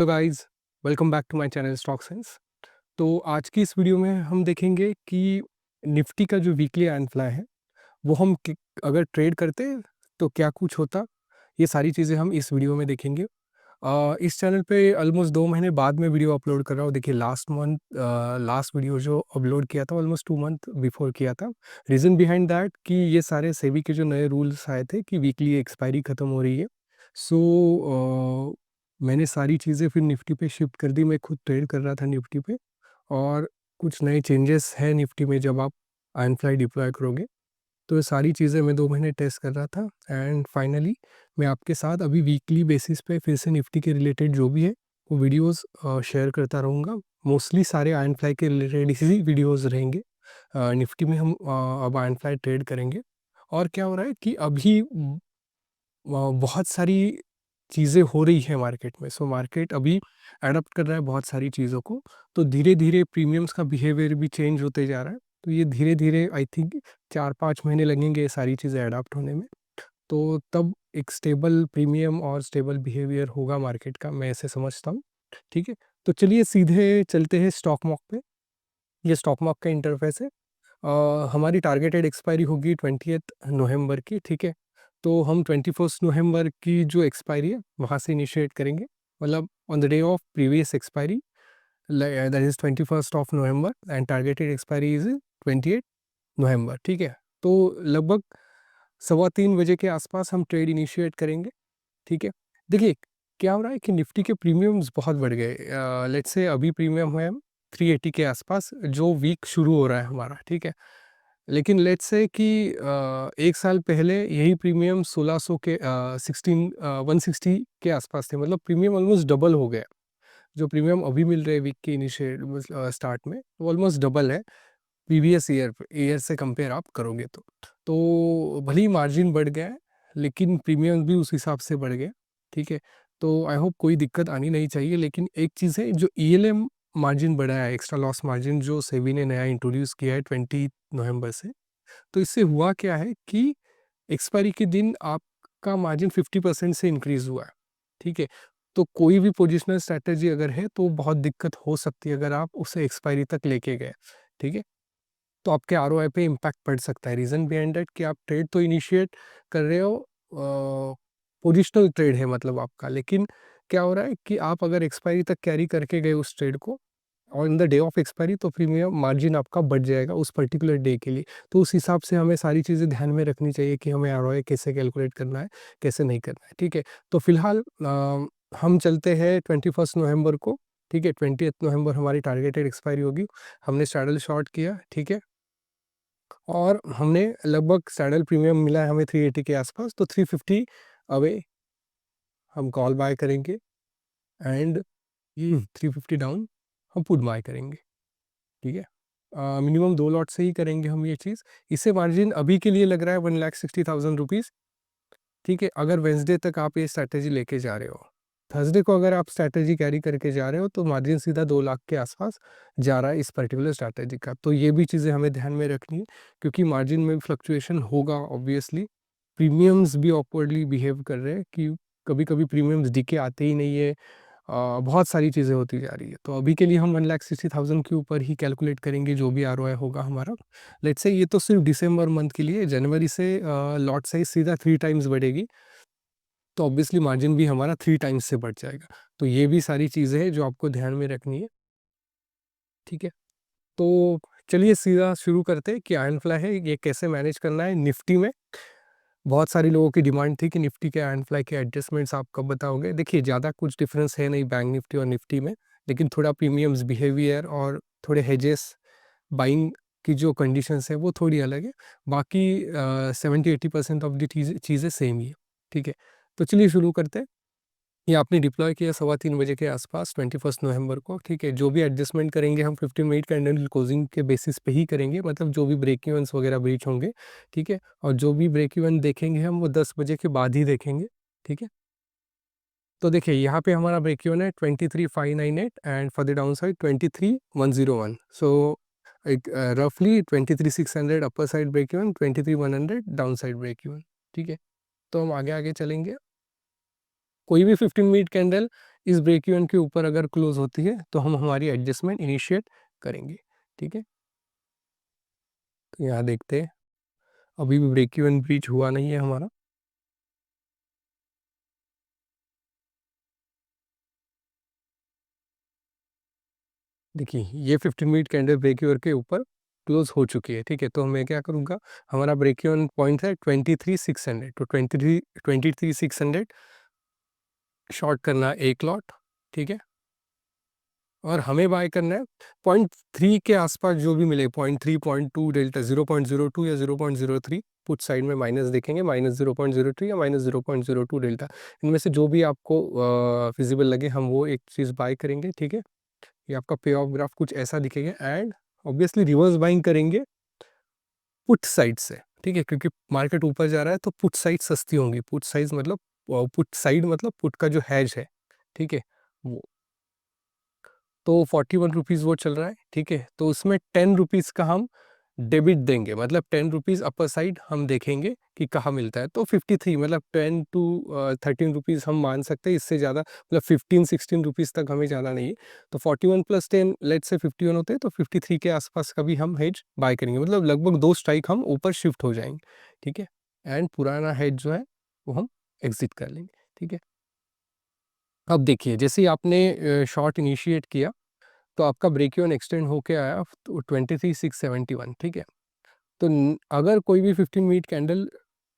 Hello guys, welcome back to my channel Stock Sense. तो आज की इस वीडियो में हम देखेंगे कि निफ्टी का जो वीकली एंड फ्लाई है वो अगर ट्रेड करते तो क्या कुछ होता। ये सारी चीज़ें हम इस वीडियो में देखेंगे। इस चैनल पे ऑलमोस्ट 2 महीने बाद में वीडियो अपलोड कर रहा हूँ। देखिए लास्ट मंथ लास्ट वीडियो जो अपलोड किया था ऑलमोस्ट 2 मंथ बिफोर किया था। रीज़न बिहाइंड दैट कि ये सारे सेबी के जो नए रूल्स आए थे कि वीकली एक्सपायरी ख़त्म हो रही है। सो मैंने सारी चीज़ें फिर निफ्टी पे शिफ्ट कर दी। मैं खुद ट्रेड कर रहा था निफ्टी पे, और कुछ नए चेंजेस हैं निफ्टी में जब आप आयन फ्लाई डिप्लॉय करोगे। तो ये सारी चीज़ें मैं 2 महीने टेस्ट कर रहा था, एंड फाइनली मैं आपके साथ अभी वीकली बेसिस पे फिर से निफ्टी के रिलेटेड जो भी है वो वीडियोस शेयर करता रहूँगा। मोस्टली सारे आयन फ्लाई के रिलेटेड ही वीडियोस रहेंगे। निफ्टी में हम अब आयन फ्लाई ट्रेड करेंगे। और क्या हो रहा है कि अभी बहुत सारी चीज़ें हो रही है मार्केट में। सो मार्केट अभी अडॉप्ट कर रहा है बहुत सारी चीज़ों को। तो धीरे धीरे प्रीमियम्स का बिहेवियर भी चेंज होते जा रहा है। तो ये धीरे धीरे आई थिंक 4-5 महीने लगेंगे ये सारी चीज़ें अडॉप्ट होने में। तो तब एक स्टेबल प्रीमियम और स्टेबल बिहेवियर होगा मार्केट का, मैं ऐसे समझता हूँ। ठीक है, तो चलिए सीधे चलते हैं स्टॉक मार्क पे। ये स्टॉक मार्क का इंटरफेस है। हमारी टारगेटेड एक्सपायरी होगी 20 नवंबर की। ठीक है, तो हम 21 नवंबर की जो एक्सपायरी है वहाँ से इनिशिएट करेंगे, मतलब on the day of previous expiry, that is 21 November, and targeted expiry is 28 नवंबर। ठीक है, तो लगभग 3:15 बजे के आसपास हम ट्रेड इनिशिएट करेंगे। ठीक है, देखिए क्या हो रहा है कि निफ्टी के प्रीमियम्स बहुत बढ़ गए। लेट्स से अभी प्रीमियम है 380 के आसपास जो वीक शुरू हो रहा है हमारा। ठीक है, लेकिन लेट्स से कि एक साल पहले यही प्रीमियम 1600 के 160 के आसपास थे। मतलब प्रीमियम ऑलमोस्ट डबल हो गया। जो प्रीमियम अभी मिल रहे हैं वीक के इनिशिएट स्टार्ट में वो ऑलमोस्ट डबल है प्रीवियस ईयर से कंपेयर आप करोगे तो भले ही मार्जिन बढ़ गया है लेकिन प्रीमियम भी उस हिसाब से बढ़ गया। ठीक है, तो आई होप कोई दिक्कत आनी नहीं चाहिए। लेकिन एक चीज़ है, जो ईएलएम मार्जिन बढ़ा है, एक्स्ट्रा लॉस मार्जिन जो सेबी ने नया इंट्रोड्यूस किया है 20 नवंबर से, तो इससे हुआ क्या है कि एक्सपायरी के दिन आपका मार्जिन 50% से इंक्रीज हुआ है। ठीक है, तो कोई भी पोजिशनल स्ट्रैटेजी अगर है तो बहुत दिक्कत हो सकती है अगर आप उसे एक्सपायरी तक लेके गए। ठीक है, तो आपके आरओआई पे इम्पैक्ट पड़ सकता है। रीज़न बिहाइंड दैट कि आप ट्रेड तो इनिशिएट कर रहे हो, पोजिशनल ट्रेड है मतलब आपका, लेकिन क्या हो रहा है कि आप अगर एक्सपायरी तक कैरी करके गए उस ट्रेड को on the day of expiry, तो प्रीमियम मार्जिन आपका बढ़ जाएगा उस पर्टिकुलर डे के लिए। तो उस हिसाब से हमें सारी चीज़ें ध्यान में रखनी चाहिए कि हमें आरओआई कैसे कैलकुलेट करना है, कैसे नहीं करना है। ठीक है, तो फिलहाल हम चलते हैं 21 नवंबर को। ठीक है, 20 नवंबर हमारी टारगेटेड एक्सपायरी होगी। हमने सैडल शॉर्ट किया। ठीक है, और हमने लगभग सैडल प्रीमियम मिला है हमें 380 के आसपास, तो 350 अवे हम कॉल बाय करेंगे, एंड 350 डाउन हम पुट बाय करेंगे। ठीक है, मिनिमम 2 लॉट से ही करेंगे हम ये चीज़। इससे मार्जिन अभी के लिए लग रहा है 1,60,000 रुपीज़। ठीक है, अगर वेंसडे तक आप ये स्ट्रैटेजी लेके जा रहे हो, थर्सडे को अगर आप स्ट्रैटेजी कैरी करके जा रहे हो, तो मार्जिन सीधा 2 लाख के आसपास जा रहा है इस पर्टिकुलर स्ट्रैटेजी का। तो ये भी चीज़ें हमें ध्यान में रखनी है, क्योंकि मार्जिन में फ्लक्चुएशन होगा ऑब्वियसली। प्रीमियम्स भी ऑकवर्डली बिहेव कर रहे हैं कि कभी कभी प्रीमियम्स डीके आते ही नहीं है। बहुत सारी चीज़ें होती जा रही है। तो अभी के लिए हम 1,60,000 के ऊपर ही कैलकुलेट करेंगे जो भी आरओआई होगा हमारा। लेट्स से ये तो सिर्फ दिसंबर मंथ के लिए, जनवरी से लॉट साइज सीधा 3 टाइम्स बढ़ेगी, तो ऑब्वियसली मार्जिन भी हमारा 3 टाइम्स से बढ़ जाएगा। तो ये भी सारी चीज़ें हैं जो आपको ध्यान में रखनी है। ठीक है, तो चलिए सीधा शुरू करते हैं कि आयरन फ्लाई है ये कैसे मैनेज करना है निफ्टी में। बहुत सारे लोगों की डिमांड थी कि निफ्टी के आयरन फ्लाई के एडजस्टमेंट्स आप कब बताओगे। देखिए ज़्यादा कुछ डिफरेंस है नहीं बैंक निफ्टी और निफ्टी में, लेकिन थोड़ा प्रीमियम्स बिहेवियर और थोड़े हेजेस बाइंग की जो कंडीशंस है वो थोड़ी अलग है। बाकी 70-80% ऑफ द चीज़ें सेम ही है। ठीक है, तो चलिए शुरू करते हैं। ये आपने डिप्लॉय किया 3:15 बजे के आसपास 21 नवंबर को। ठीक है, जो भी एडजस्टमेंट करेंगे हम 15 मिनट कैंडल क्लोजिंग के बेसिस पे ही करेंगे, मतलब जो भी ब्रेक इवन्स वगैरह ब्रीच होंगे। ठीक है, और जो भी ब्रेक इवन देखेंगे हम वो 10 बजे के बाद ही देखेंगे। ठीक है, तो देखिए यहाँ पे हमारा ब्रेक इवन है 23,598, and for the down side 23,101। So एक रफली 23,600 upper side break even, 23,100 down side break even. ठीक है, तो हम आगे आगे चलेंगे। कोई भी 15 मिनट कैंडल इस ब्रेक इवन के ऊपर अगर क्लोज होती है तो हम हमारी एडजस्टमेंट इनिशिएट करेंगे। ठीक है, तो यहाँ देखते हैं, अभी भी ब्रेक इवन ब्रीच हुआ नहीं है हमारा। देखिए ये 15 मिनट कैंडल ब्रेक इवन के ऊपर क्लोज हो चुकी है। ठीक है, तो मैं क्या करूँगा, हमारा ब्रेक इवन पॉइंट है 23,600, तो 23,600 शॉर्ट करना एक लॉट। ठीक है, और हमें बाय करना है 0.3 के आसपास जो भी मिले, 0.3, 0.2 डेल्टा, 0.02 या 0.03 पुट साइड में माइनस देखेंगे, -0.03 या -0.02 डेल्टा, इनमें से जो भी आपको फिजिबल लगे हम वो एक चीज़ बाय करेंगे। ठीक है, ये आपका पे ऑफ ग्राफ कुछ ऐसा दिखेगा, एंड ऑब्वियसली रिवर्स बाइंग करेंगे पुट साइड से। ठीक है, क्योंकि मार्केट ऊपर जा रहा है तो पुट साइड सस्ती होंगी। पुट साइज मतलब पुट साइड मतलब पुट का जो हैज है, ठीक है, वो तो 41 रुपीज़ वो चल रहा है। ठीक है, तो उसमें 10 रुपीज़ का हम डेबिट देंगे, मतलब 10 रुपीज़ अपर साइड हम देखेंगे कि कहाँ मिलता है। तो 53 मतलब 10 टू 13 रुपीज़ हम मान सकते हैं, इससे ज़्यादा मतलब 15-16 रुपीज़ तक हमें ज़्यादा नहीं है। तो 41 प्लस 10 लेट्स से 51 होते हैं, तो 53 के आसपास का भी हम हेज बाय करेंगे, मतलब लगभग 2 स्ट्राइक हम ऊपर शिफ्ट हो जाएंगे। ठीक है, एंड पुराना हेज जो है वो हम एग्जिट कर लेंगे। ठीक है, अब देखिए जैसे ही आपने शॉर्ट इनिशिएट किया तो आपका ब्रेक इवन एक्सटेंड होके आया तो 23,671। ठीक है, तो अगर कोई भी 15 मिनट कैंडल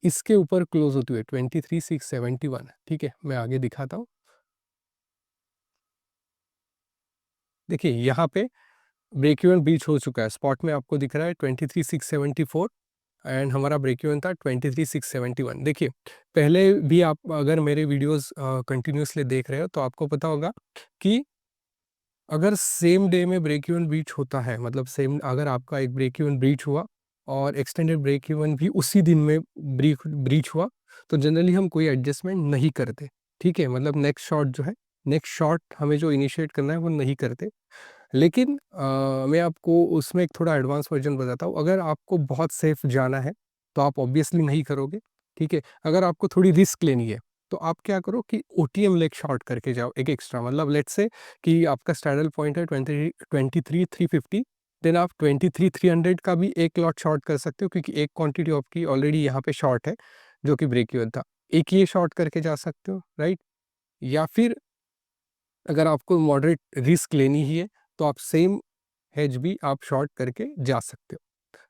इसके ऊपर क्लोज होती है 23,671, ठीक है, मैं आगे दिखाता हूँ। देखिए यहाँ पे ब्रेक इवन ब्रीच हो चुका है, स्पॉट में आपको दिख रहा है 23,674 एंड हमारा ब्रेक इवन था 23,671। देखिए पहले भी आप अगर मेरे वीडियोस कंटिन्यूसली देख रहे हो तो आपको पता होगा कि अगर सेम डे में ब्रेक इवन ब्रीच होता है, मतलब सेम अगर आपका एक ब्रेक इवन ब्रीच हुआ और एक्सटेंडेड ब्रेक इवन भी उसी दिन में ब्रीच ब्रीच हुआ, तो जनरली हम कोई एडजस्टमेंट नहीं करते। ठीक है, मतलब नेक्स्ट शॉट जो है, नेक्स्ट शॉट हमें जो इनिशिएट करना है वो नहीं करते। लेकिन मैं आपको उसमें एक थोड़ा एडवांस वर्जन बताता हूँ। अगर आपको बहुत सेफ जाना है तो आप ऑब्वियसली नहीं करोगे। ठीक है, अगर आपको थोड़ी रिस्क लेनी है तो आप क्या करो कि ओटीएम लेग शॉर्ट करके जाओ एक एक्स्ट्रा, मतलब लेट्स से कि आपका स्टैडल पॉइंट है 23,350, देन आप 23,300 का भी एक लॉट शॉर्ट कर सकते हो, क्योंकि एक क्वांटिटी आपकी ऑलरेडी यहाँ पे शॉर्ट है जो कि ब्रेक इवन था, एक ये शॉर्ट करके जा सकते हो, राइट। या फिर अगर आपको मॉडरेट रिस्क लेनी ही है तो आप सेम हेज भी आप शॉर्ट करके जा सकते हो,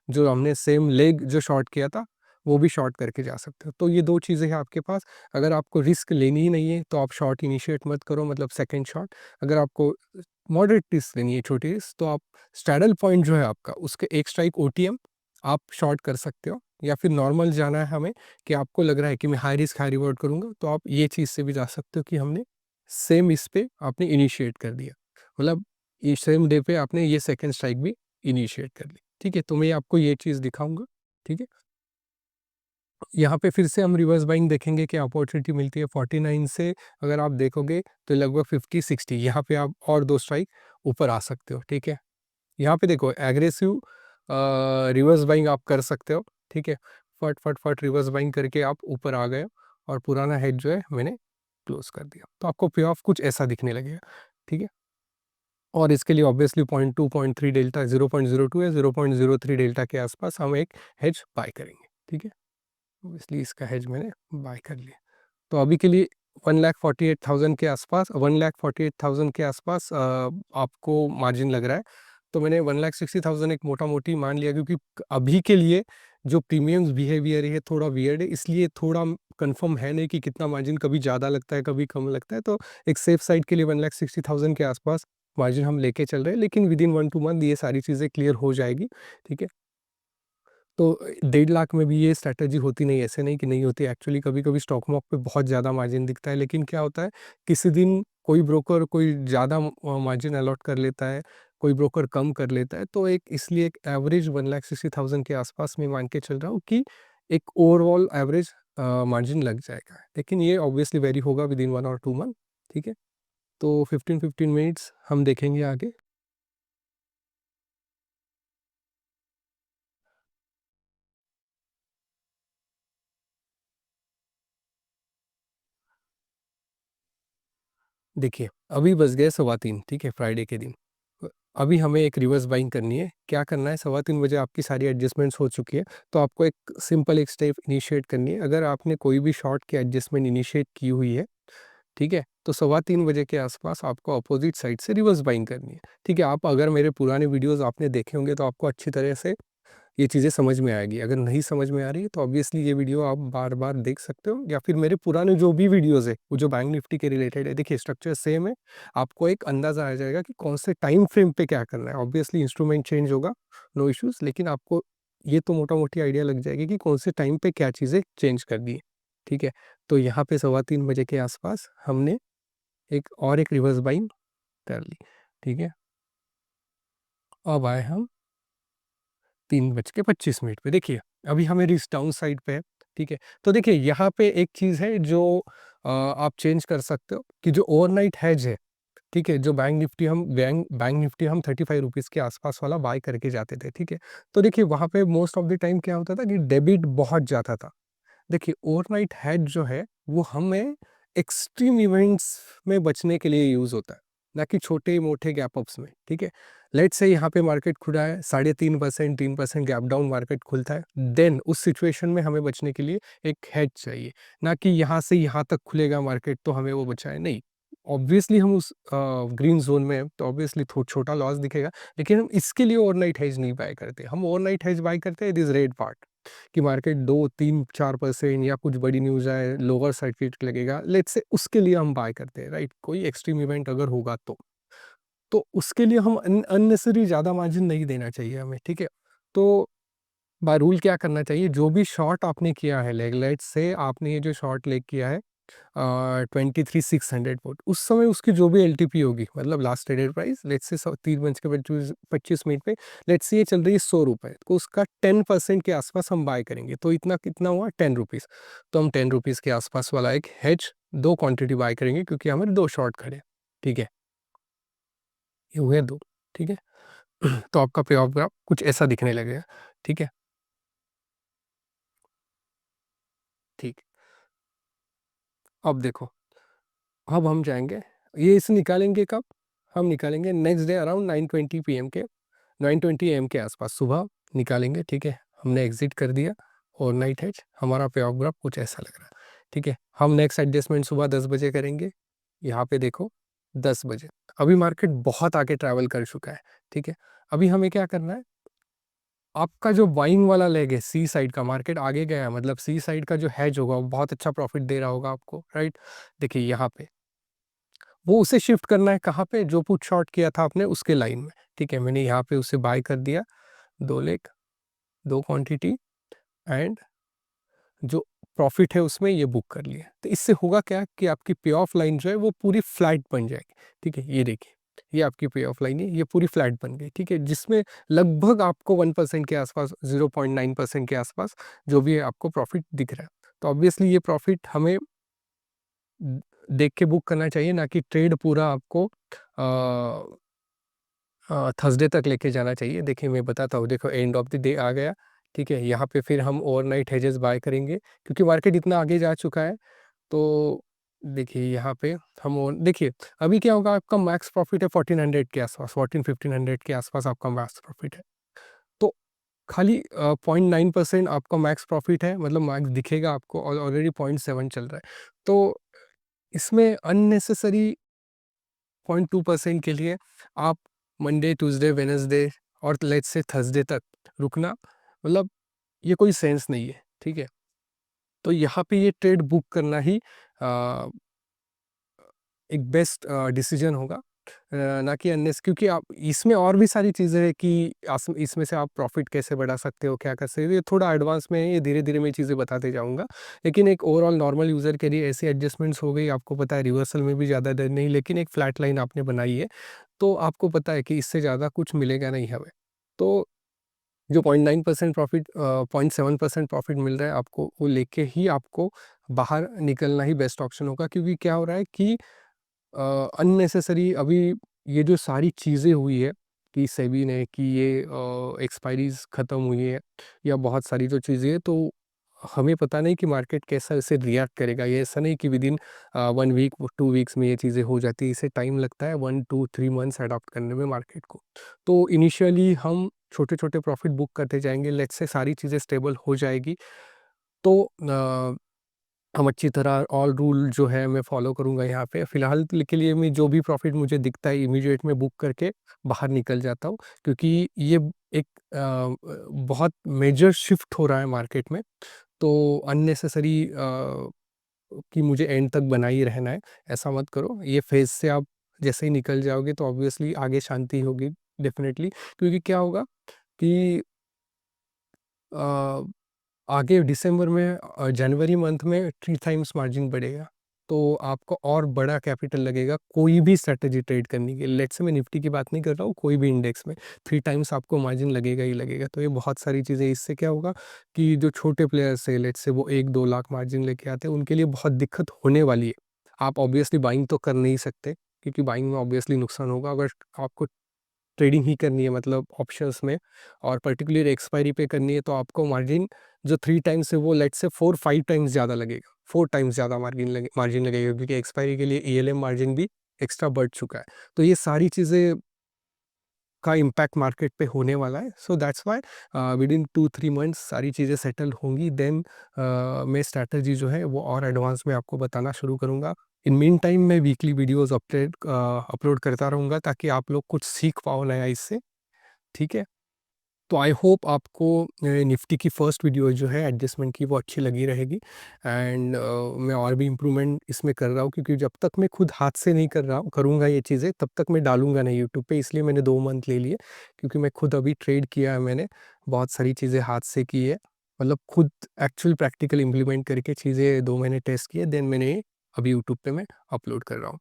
जो हमने सेम लेग जो शॉर्ट किया था वो भी शॉर्ट करके जा सकते हो। तो ये दो चीज़ें हैं आपके पास। अगर आपको रिस्क लेनी ही नहीं है तो आप शॉर्ट इनिशिएट मत करो, मतलब सेकंड शॉट। अगर आपको मॉडरेट रिस्क लेनी है, छोटी रिस्क, तो आप स्टैडल पॉइंट जो है आपका उसके एक स्ट्राइक ओटीएम आप शॉर्ट कर सकते हो। या फिर नॉर्मल जाना है हमें कि आपको लग रहा है कि मैं हाई रिस्क हाई रिवॉर्ड करूंगा, तो आप ये चीज़ से भी जा सकते हो कि हमने सेम इस पे आपने इनिशिएट कर दिया, मतलब ये सेम डे पे आपने ये सेकंड स्ट्राइक भी इनिशिएट कर ली। ठीक है, तो मैं आपको ये चीज़ दिखाऊंगा। ठीक है, यहाँ पे फिर से हम रिवर्स बाइंग देखेंगे कि अपॉर्चुनिटी मिलती है 49 से। अगर आप देखोगे तो लगभग 50-60 यहाँ पे आप और दो स्ट्राइक ऊपर आ सकते हो। ठीक है, यहाँ पे देखो एग्रेसिव रिवर्स बाइंग आप कर सकते हो। ठीक है, फट फट फट रिवर्स बाइंग करके आप ऊपर आ गए और पुराना हेड जो है मैंने क्लोज कर दिया, तो आपको पे ऑफ कुछ ऐसा दिखने लगेगा। ठीक है, और इसके लिए ऑब्वियसली 0.2 0.3 डेल्टा, 0.02 या 0.03 डेल्टा के आसपास हम एक हेज बाय करेंगे। ठीक है, ऑब्वियसली इसका हेज मैंने बाय कर लिया। तो अभी के लिए 1,48,000 के आसपास, 1,48,000 के आसपास आपको मार्जिन लग रहा है। तो मैंने 1,60,000 एक मोटा मोटी मान लिया, क्योंकि अभी के लिए जो प्रीमियम्स बिहेवियर है थोड़ा वियर्ड है, इसलिए थोड़ा कंफर्म है नहीं कि कितना मार्जिन, कभी ज़्यादा लगता है कभी कम लगता है। तो एक सेफ साइड के लिए 1,60,000 के आसपास मार्जिन हम लेके चल रहे हैं, लेकिन विद इन 1-2 मंथ ये सारी चीज़ें क्लियर हो जाएगी। ठीक है, तो 1,50,000 में भी ये स्ट्रैटेजी होती नहीं, ऐसे नहीं कि नहीं होती। एक्चुअली कभी-कभी स्टॉक मार्केट पे बहुत ज़्यादा मार्जिन दिखता है, लेकिन क्या होता है, किसी दिन कोई ब्रोकर कोई ज़्यादा मार्जिन अलॉट कर लेता है, कोई ब्रोकर कम कर लेता है। तो एक इसलिए एक एवरेज 1,60,000 के आसपास मैं मान के चल रहा हूँ कि एक ओवरऑल एवरेज मार्जिन लग जाएगा। लेकिन ये ऑब्वियसली वेरी होगा विद इन 1 और 2 मंथ। ठीक है, तो 15-15 मिनट्स हम देखेंगे आगे। देखिए, अभी बज गए 3:15, ठीक है, फ्राइडे के दिन। अभी हमें एक रिवर्स बाइंग करनी है। क्या करना है, 3:15 बजे आपकी सारी एडजस्टमेंट्स हो चुकी है, तो आपको एक सिंपल एक स्टेप इनिशिएट करनी है। अगर आपने कोई भी शॉर्ट की एडजस्टमेंट इनिशिएट की हुई है, ठीक है, तो 3:15 बजे के आसपास आपको अपोजिट साइड से रिवर्स बाइंग करनी है, ठीक है। आप अगर मेरे पुराने वीडियोस आपने देखे होंगे तो आपको अच्छी तरह से ये चीज़ें समझ में आएगी। अगर नहीं समझ में आ रही है तो ऑब्वियसली ये वीडियो आप बार-बार देख सकते हो, या फिर मेरे पुराने जो भी वीडियोज़ है, वो जो बैंक निफ्टी के रिलेटेड है, देखिए स्ट्रक्चर सेम है। आपको एक अंदाज़ा आ जाएगा कि कौन से टाइम फ्रेम पे क्या करना है। ऑब्वियसली इंस्ट्रूमेंट चेंज होगा, नो इश्यूज़, लेकिन आपको ये तो मोटा-मोटी आइडिया लग जाएगी कि कौन से टाइम पे क्या चीज़ें चेंज कर दी है, ठीक है। तो यहाँ पे 3:15 बजे के आसपास हमने एक रिवर्स बाइंग कर ली, ठीक है। अब आए हम 3:25 पे। देखिए, अभी हमें रिस्क डाउन साइड पे है, ठीक है। तो देखिए यहाँ पे एक चीज़ है जो आप चेंज कर सकते हो कि जो ओवरनाइट हेज है, ठीक है, जो बैंक निफ्टी हम 35 रुपीज़ के आसपास वाला बाय करके जाते थे, ठीक है। तो देखिए वहाँ पे मोस्ट ऑफ द टाइम क्या होता था कि डेबिट बहुत जाता था। देखिए ओवरनाइट हेज जो है वो हमें एक्सट्रीम इवेंट्स में बचने के लिए यूज़ होता है, ना कि छोटे मोटे गैप अप्स में, ठीक है। लेट्स से यहाँ पे मार्केट खुला है 3.5% 3% गैप डाउन मार्केट खुलता है, देन उस सिचुएशन में हमें बचने के लिए एक हेज चाहिए, ना कि यहाँ से यहाँ तक खुलेगा मार्केट तो हमें वो बचाए, नहीं। ऑब्वियसली हम उस ग्रीन जोन में हैं, तो ऑब्वियसली छोटा लॉस दिखेगा, लेकिन हम इसके लिए ओवरनाइट हेज नहीं बाय करते। हम ओवरनाइट हेज बाय करते हैं दिस रेड पार्ट, कि मार्केट 2, 3, 4% या कुछ बड़ी न्यूज़ आए, लोअर सर्किट लगेगा, लेट्स से उसके लिए हम बाय करते हैं, राइट? कोई एक्सट्रीम इवेंट अगर होगा तो। तो उसके लिए हम अननेसेसरी ज़्यादा मार्जिन नहीं देना चाहिए हमें, ठीक है? तो बाय रूल क्या करना चाहिए, जो भी शॉर्ट आपने किया है, लेट्स से आपने ये जो शॉर्ट लेग किया है 23,600 फुट, उस समय उसकी जो भी एलटीपी होगी, मतलब last traded price, let's say 3:25 पे, लेट्स से ये चल रही है 100 रुपये, तो उसका 10% के आसपास हम बाय करेंगे, तो इतना कितना हुआ 10 रुपीज़। तो हम 10 रुपीज़ के आसपास वाला एक हेज, दो क्वांटिटी बाय करेंगे, क्योंकि हमारे दो शॉर्ट खड़े हैं, ठीक है। ये हुए दो, ठीक है। तो आपका पे ऑफ ग्राफ कुछ ऐसा दिखने लगेगा, ठीक है। ठीक, अब देखो, अब हम जाएंगे, ये इसे निकालेंगे कब, हम निकालेंगे नेक्स्ट डे अराउंड 9:20 पीएम के, 9:20 एम के आसपास सुबह निकालेंगे, ठीक है। हमने एग्जिट कर दिया और नाइट हेज, हमारा पे ऑफ ग्राफ कुछ ऐसा लग रहा है, ठीक है। हम नेक्स्ट एडजस्टमेंट सुबह 10 बजे करेंगे, यहाँ पे देखो 10 बजे, अभी मार्केट बहुत आगे ट्रैवल कर चुका है, ठीक है। अभी हमें क्या करना है, आपका जो बाइंग वाला लेग है सी साइड का, मार्केट आगे गया है, मतलब सी साइड का जो हैज होगा वो बहुत अच्छा प्रॉफिट दे रहा होगा आपको, राइट। देखिए यहाँ पे वो उसे शिफ्ट करना है कहाँ पे, जो पुट शॉर्ट किया था आपने उसके लाइन में, ठीक है। मैंने यहाँ पे उसे बाय कर दिया, 2 लेग, 2 क्वांटिटी, एंड जो प्रॉफिट है उसमें ये बुक कर लिया। तो इससे होगा क्या कि आपकी पे ऑफ लाइन जो है वो पूरी फ्लैट बन जाएगी, ठीक है। ये देखिए, ये आपकी पे ऑफ लाइन है, ये पूरी फ्लैट बन गई, ठीक है, जिसमें लगभग आपको 1% के आसपास, 0.9% के आसपास जो भी है आपको प्रॉफिट दिख रहा है। तो ऑब्वियसली ये प्रॉफिट हमें देख के बुक करना चाहिए, ना कि ट्रेड पूरा आपको थर्सडे तक लेके जाना चाहिए। देखिए मैं बताता हूँ, देखो एंड ऑफ द डे आ गया, ठीक है। यहाँ पे फिर हम ओवरनाइट हेजेस बाय करेंगे, क्योंकि मार्केट इतना आगे जा चुका है। तो देखिए यहाँ पे हम देखिए अभी क्या होगा, आपका मैक्स प्रॉफिट है 1400 के आसपास, 1500 के आसपास आपका मैक्स प्रॉफिट है। तो खाली 0.9% आपका मैक्स प्रॉफिट है, मतलब मैक्स दिखेगा आपको, और ऑलरेडी 0.7 चल रहा है। तो इसमें अननेसेसरी 0.2% के लिए आप मंडे, ट्यूसडे, वेडनेसडे और लेट्स से थर्सडे तक रुकना, मतलब ये कोई सेंस नहीं है, ठीक है। तो यहाँ पे ये ट्रेड बुक करना ही अ, एक बेस्ट डिसीजन होगा, ना कि अननेस, क्योंकि आप इसमें और भी सारी चीज़ें हैं कि इसमें से आप प्रॉफिट कैसे बढ़ा सकते हो, क्या कर सकते हो, ये थोड़ा एडवांस में है, ये धीरे धीरे मैं चीज़ें बताते जाऊंगा। लेकिन एक ओवरऑल नॉर्मल यूज़र के लिए ऐसी एडजस्टमेंट्स हो गई, आपको पता है रिवर्सल में भी ज़्यादा देर नहीं, लेकिन एक फ्लैट लाइन आपने बनाई है, तो आपको पता है कि इससे ज़्यादा कुछ मिलेगा नहीं हमें। तो जो 0.9% प्रॉफिट, 0.7% प्रॉफिट मिल रहा है आपको, वो लेके ही आपको बाहर निकलना ही बेस्ट ऑप्शन होगा, क्योंकि क्या हो रहा है कि अननेसेसरी अभी ये जो सारी चीज़ें हुई है कि सेबी ने कि ये एक्सपायरीज ख़त्म हुई है, या बहुत सारी जो चीज़ें हैं, तो हमें पता नहीं कि मार्केट कैसा इसे रिएक्ट करेगा। ये ऐसा नहीं कि विदिन 1 वीक 2 वीक्स में ये चीज़ें हो जाती है, इसे टाइम लगता है 1 2 3 मंथ्स अडॉप्ट करने में मार्केट को। तो इनिशियली हम छोटे-छोटे प्रॉफ़िट बुक करते जाएँगे, लेट्स से सारी चीज़ें स्टेबल हो जाएगी, तो हम अच्छी तरह ऑल रूल जो है मैं फ़ॉलो करूँगा यहाँ पे। फ़िलहाल के लिए मैं जो भी प्रॉफ़िट मुझे दिखता है इमीडिएट में बुक करके बाहर निकल जाता हूँ, क्योंकि ये एक बहुत मेजर शिफ्ट हो रहा है मार्केट में। तो अननेसेसरी कि मुझे एंड तक बना ही रहना है, ऐसा मत करो। ये फ़ेज़ से आप जैसे ही निकल जाओगे तो ऑब्वियसली आगे शांति होगी डेफ़िनेटली, क्योंकि क्या होगा कि अ आगे दिसंबर में जनवरी मंथ में 3 टाइम्स मार्जिन बढ़ेगा, तो आपको और बड़ा कैपिटल लगेगा कोई भी स्ट्रैटेजी ट्रेड करने के लिए। लेट्स से मैं निफ्टी की बात नहीं कर रहा हूँ, कोई भी इंडेक्स में 3 टाइम्स आपको मार्जिन लगेगा ही लगेगा। तो ये बहुत सारी चीज़ें, इससे क्या होगा कि जो छोटे प्लेयर्स हैं, लेट्स से वो 1-2 लाख मार्जिन लेके आते हैं, उनके लिए बहुत दिक्कत होने वाली है। आप ऑब्वियसली बाइंग तो कर नहीं सकते, क्योंकि बाइंग में ऑब्वियसली नुकसान होगा। अगर आपको ट्रेडिंग ही करनी है, मतलब ऑप्शंस में, और पर्टिकुलर एक्सपायरी पे करनी है, तो आपको मार्जिन जो 3 टाइम्स है वो लेट्स से 4-5 टाइम्स ज़्यादा लगेगा। 4 टाइम्स ज़्यादा मार्जिन लगेगा, क्योंकि एक्सपायरी के लिए ईएलएम मार्जिन भी एक्स्ट्रा बढ़ चुका है। तो ये सारी चीज़ें का इम्पैक्ट मार्केट पे होने वाला है। So that's why within 2-3 months सारी चीज़ें सेटल होंगी, देन मैं स्ट्रैटेजी जो है वो और एडवांस में आपको बताना शुरू करूँगा। इन मीन टाइम मैं वीकली वीडियोज़ अपलोड करता रहूँगा, ताकि आप लोग कुछ सीख पाओ नया इससे, ठीक है? तो आई होप आपको निफ्टी की फर्स्ट वीडियो जो है एडजस्टमेंट की वो अच्छी लगी रहेगी, एंड मैं और भी इम्प्रूवमेंट इसमें कर रहा हूँ, क्योंकि जब तक मैं खुद हाथ से नहीं कर रहा हूँ करूँगा ये चीज़ें, तब तक मैं डालूँगा नहीं यूट्यूब पे। इसलिए मैंने 2 मंथ ले लिए, क्योंकि मैं खुद अभी ट्रेड किया है मैंने, बहुत सारी चीज़ें हाथ से की है, मतलब खुद एक्चुअल प्रैक्टिकल इम्प्लीमेंट करके चीज़ें 2 महीने टेस्ट किए, देन मैंने अभी यूट्यूब पे मैं अपलोड कर रहा हूँ।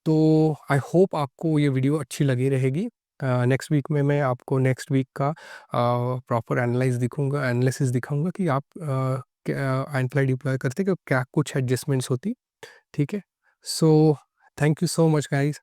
तो आई होप आपको ये वीडियो अच्छी लगी रहेगी। नेक्स्ट वीक में मैं आपको नेक्स्ट वीक का प्रॉपर एनालिसिस दिखाऊँगा कि आप क्या एंप्लॉय डिप्लॉय करते कि क्या कुछ एडजस्टमेंट्स होती, ठीक है? So thank you so much guys.